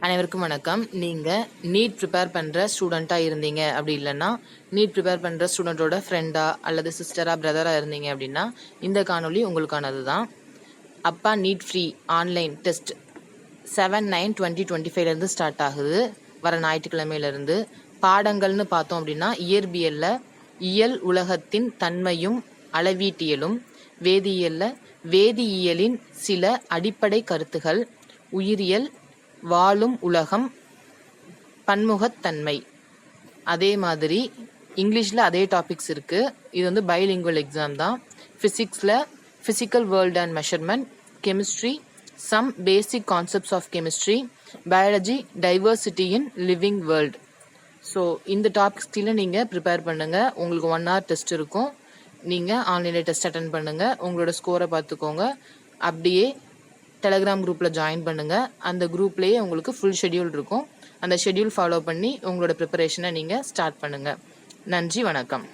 அனைவருக்கும் வணக்கம். நீங்கள் நீட் ப்ரிப்பேர் பண்ணுற ஸ்டூடெண்ட்டாக இருந்தீங்க அப்படி இல்லைன்னா நீட் ப்ரிப்பேர் பண்ணுற ஸ்டூடெண்ட்டோட ஃப்ரெண்டாக அல்லது சிஸ்டராக பிரதராக இருந்தீங்க அப்படின்னா இந்த காணொலி உங்களுக்கானது தான். அப்பா NEET free online test 7/9/2025 start ஆகுது. வர ஞாயிற்றுக்கிழமையிலேருந்து பாடங்கள்னு பார்த்தோம் அப்படின்னா இயற்பியலில் இயல் உலகத்தின் தன்மையும் அளவீட்டியலும், வேதியியலில் வேதியியலின் சில அடிப்படை கருத்துகள், உயிரியல் வாழும் உலகம், பன்முகத்தன்மை. அதே மாதிரி இங்கிலீஷில் அதே டாபிக்ஸ் இருக்குது. இது வந்து பைலிங்குவல் எக்ஸாம் தான். ஃபிசிக்ஸில் physical world and measurement, chemistry some basic concepts of chemistry, biology diversity in living world. So இந்த டாபிக்ஸ்ல நீங்கள் ப்ரிப்பேர் பண்ணுங்கள். உங்களுக்கு 1 hour டெஸ்ட் இருக்கும். நீங்கள் ஆன்லைனில் டெஸ்ட் அட்டன் பண்ணுங்கள். உங்களோட ஸ்கோரை பார்த்துக்கோங்க. அப்படியே டெலகிராம் குரூப்பில் ஜாயின் பண்ணுங்கள். அந்த குரூப்லேயே உங்களுக்கு ஃபுல் ஷெட்யூல் இருக்கும். அந்த ஷெட்யூல் ஃபாலோ பண்ணி உங்களோட ப்ரிப்பரேஷனை நீங்கள் ஸ்டார்ட் பண்ணுங்கள். நன்றி, வணக்கம்.